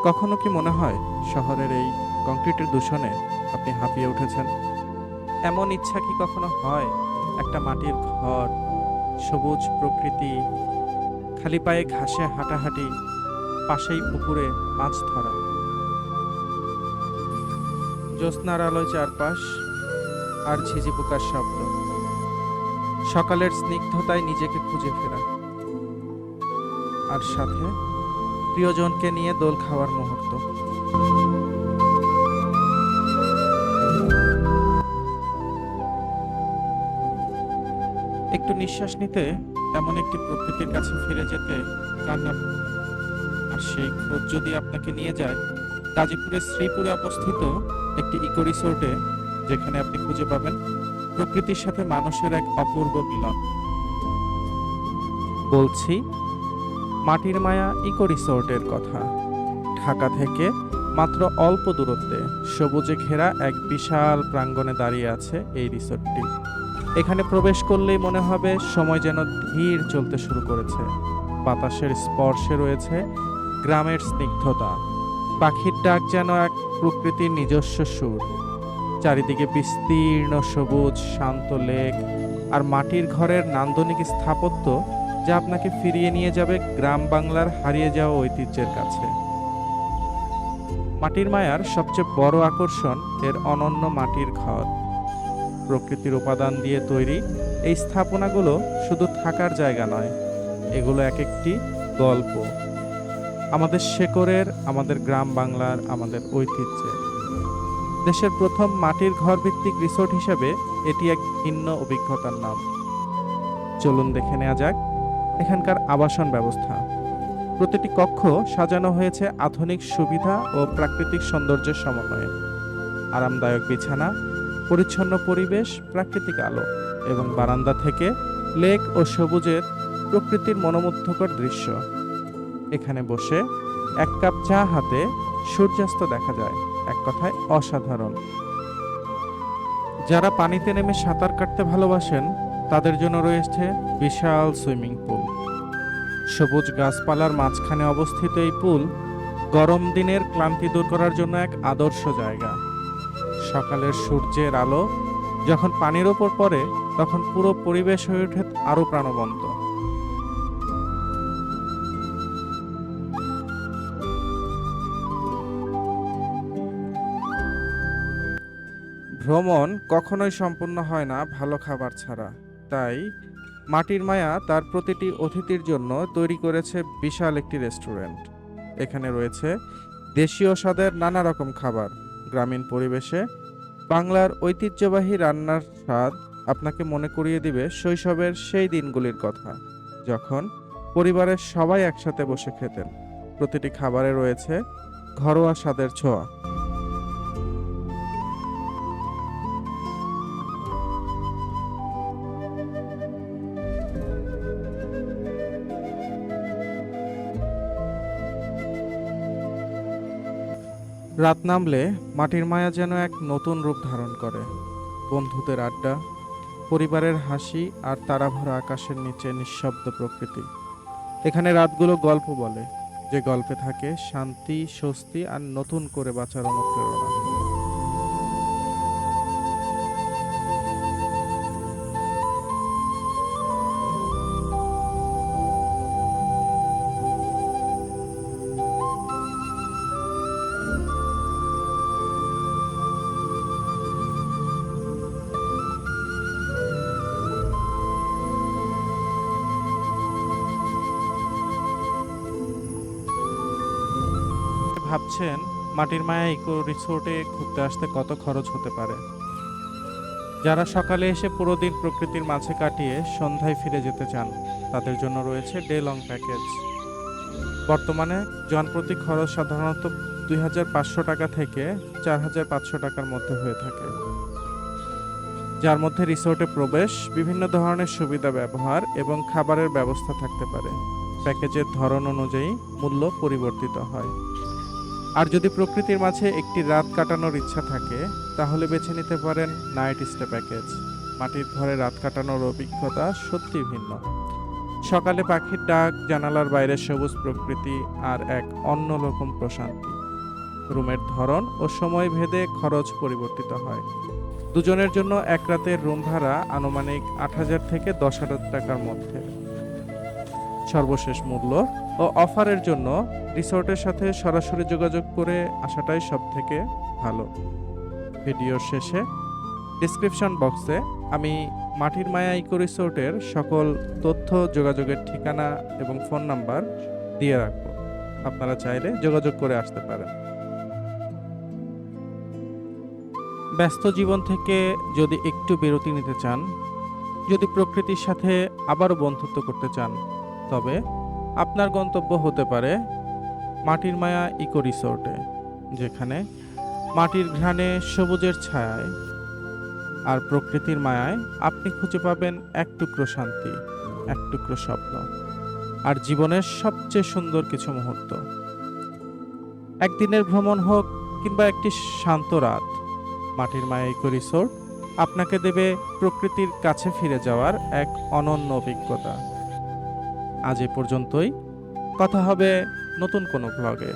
কখনো কি মনে হয় শহরের এই কংক্রিটের দূষণে আপনি হাঁপিয়ে উঠেছেন? এমন ইচ্ছা কি কখনো হয় একটা মাটির ঘর, সবুজ প্রকৃতি, খালি পায়ে ঘাসে হাঁটাহাঁটি, পাশেই পুকুরে মাছ ধরা, জ্যোৎস্নার আলোয় চারপাশ আর ঝিঝি পোকার শব্দ, সকালের স্নিগ্ধতায় নিজেকে খুঁজে ফেরা, আর সাথে প্রিয়জনকে নিয়ে দোল খাওয়ার মুহূর্ত। একটু নিঃশ্বাস নিতে, এমন একটি প্রকৃতির কাছে ফিরে যেতে কান্না। আর সেই খোঁজ যদি আপনাকে নিয়ে যায় গাজীপুরের শ্রীপুরে অবস্থিত একটি ইকো রিসোর্টে, যেখানে আপনি খুঁজে পাবেন প্রকৃতির সাথে মানুষের এক অপূর্ব মিলন। বলছি মাটির মায়া ইকো রিসোর্টের কথা। ঢাকা থেকে মাত্র অল্প দূরত্বে সবুজে ঘেরা এক বিশাল প্রাঙ্গণে দাঁড়িয়ে আছে এই রিসোর্টটি। এখানে প্রবেশ করলেই মনে হবে সময় যেন ধীর চলতে শুরু করেছে। বাতাসের স্পর্শে রয়েছে গ্রামের স্নিগ্ধতা, পাখির ডাক যেন এক প্রকৃতির নিজস্ব সুর। চারিদিকে বিস্তীর্ণ সবুজ শান্ত লেক আর মাটির ঘরের নান্দনিক স্থাপত্য, যা আপনাকে ফিরিয়ে নিয়ে যাবে গ্রাম বাংলার হারিয়ে যাওয়া ঐতিহ্যের কাছে। মাটির মায়ার সবচেয়ে বড় আকর্ষণ এর অনন্য মাটির ঘর। প্রকৃতির উপাদান দিয়ে তৈরি এই স্থাপনাগুলো শুধু থাকার জায়গা নয়, এগুলো এক একটি গল্প, আমাদের শেকড়ের, আমাদের গ্রাম বাংলার, আমাদের ঐতিহ্যের। দেশের প্রথম মাটির ঘর ভিত্তিক রিসোর্ট হিসেবে এটি এক ভিন্ন অভিজ্ঞতার নাম। চলুন দেখে নেওয়া যাক এখানকার আবাসন ব্যবস্থা। প্রতিটি কক্ষ সাজানো হয়েছে আধুনিক সুবিধা ও প্রাকৃতিক সৌন্দর্যের সমন্বয়ে। আরামদায়ক বিছানা, পরিচ্ছন্ন পরিবেশ, প্রাকৃতিক আলো এবং বারান্দা থেকে লেক ও সবুজের প্রকৃতির মনোমুগ্ধকর দৃশ্য। এখানে বসে এক কাপ চা হাতে সূর্যাস্ত দেখা যায়, এক কথায় অসাধারণ। যারা পানিতে নেমে সাঁতার কাটতে ভালোবাসেন তাদের জন্য রয়েছে বিশাল সুইমিং পুল। সবুজ গাছপালার মাঝখানে অবস্থিত এই পুল গরম দিনের ক্লান্তি দূর করার জন্য এক আদর্শ জায়গা। সকালের সূর্যের আলো যখন পানির ওপর পড়ে, তখন পুরো পরিবেশ হয়ে ওঠে আরো প্রাণবন্ত। ভ্রমণ কখনোই সম্পূর্ণ হয় না ভালো খাবার ছাড়া। তাই মাটির মায়া তার প্রতিটি অতিথির জন্য তৈরি করেছে বিশাল একটি রেস্টুরেন্ট। এখানে রয়েছে দেশীয় স্বাদের নানা রকম খাবার, গ্রামীণ পরিবেশে বাংলার ঐতিহ্যবাহী রান্নার স্বাদ আপনাকে মনে করিয়ে দিবে শৈশবের সেই দিনগুলির কথা, যখন পরিবারের সবাই একসাথে বসে খেতেন। প্রতিটি খাবারে রয়েছে ঘরোয়া স্বাদের ছোঁয়া। রাত নামলে মাটির মায়া যেন এক নতুন রূপ ধারণ করে। বন্ধুদের আড্ডা, পরিবারের হাসি আর তারাভরা আকাশের নিচে নিঃশব্দ প্রকৃতি। এখানে রাতগুলো গল্প বলে, যে গল্পে থাকে শান্তি, স্বস্তি আর নতুন করে বাঁচার অনুপ্রেরণা। ভাবছেন মাটির মায়া ইকো রিসোর্টে ঘুরতে আসতে কত খরচ হতে পারে? যারা সকালে এসে পুরো দিন প্রকৃতির মাঝে কাটিয়ে সন্ধ্যায় ফিরে যেতে চান, তাদের জন্য রয়েছে ডে লং প্যাকেজ। বর্তমানে জনপ্রতি খরচ সাধারণত 2,500 টাকা থেকে 4,500 টাকার মধ্যে হয়ে থাকে, যার মধ্যে রিসোর্টে প্রবেশ, বিভিন্ন ধরনের সুবিধা ব্যবহার এবং খাবারের ব্যবস্থা থাকতে পারে। প্যাকেজের ধরন অনুযায়ী মূল্য পরিবর্তিত হয়। আর যদি প্রকৃতির মাঝে একটি রাত কাটানোর ইচ্ছা থাকে, তাহলে বেছে নিতে পারেন নাইট স্টে প্যাকেজ। মাটির ঘরে রাত কাটানোর অভিজ্ঞতা সত্যি ভিন্ন। সকালে পাখির ডাক, জানালার বাইরের সবুজ প্রকৃতি আর এক অন্যরকম প্রশান্তি। রুমের ধরন ও সময় ভেদে খরচ পরিবর্তিত হয়। দুজনের জন্য এক রাতের রুম ভাড়া আনুমানিক ৮,০০০ থেকে ১০,০০০ টাকার মধ্যে। সর্বশেষ মূল্য ও অফারের জন্য রিসোর্টের সাথে সরাসরি যোগাযোগ করে আসাটাই সবথেকে ভালো। ভিডিওর শেষে ডেসক্রিপশন বক্সে আমি মাটির মায়া ইকো রিসোর্টের সকল তথ্য, যোগাযোগের ঠিকানা এবং ফোন নাম্বার দিয়ে রাখবো। আপনারা চাইলে যোগাযোগ করে আসতে পারেন। ব্যস্ত জীবন থেকে যদি একটু বিরতি নিতে চান, যদি প্রকৃতির সাথে আবারও বন্ধুত্ব করতে চান, তবে আপনার গন্তব্য হতে পারে মাটির মায়া ইকো রিসোর্টে, যেখানে মাটির ঘ্রাণে, সবুজের ছায়ায় আর প্রকৃতির মায়ায় আপনি খুঁজে পাবেন এক টুকরো শান্তি, এক টুকরো স্বপ্ন আর জীবনের সবচেয়ে সুন্দর কিছু মুহূর্ত। একদিনের ভ্রমণ হোক কিংবা একটি শান্ত রাত, মাটির মায়া ইকো রিসোর্ট আপনাকে দেবে প্রকৃতির কাছে ফিরে যাওয়ার এক অনন্য অভিজ্ঞতা। আজ এ পর্যন্তই। কথা হবে নতুন কোনো ব্লগে।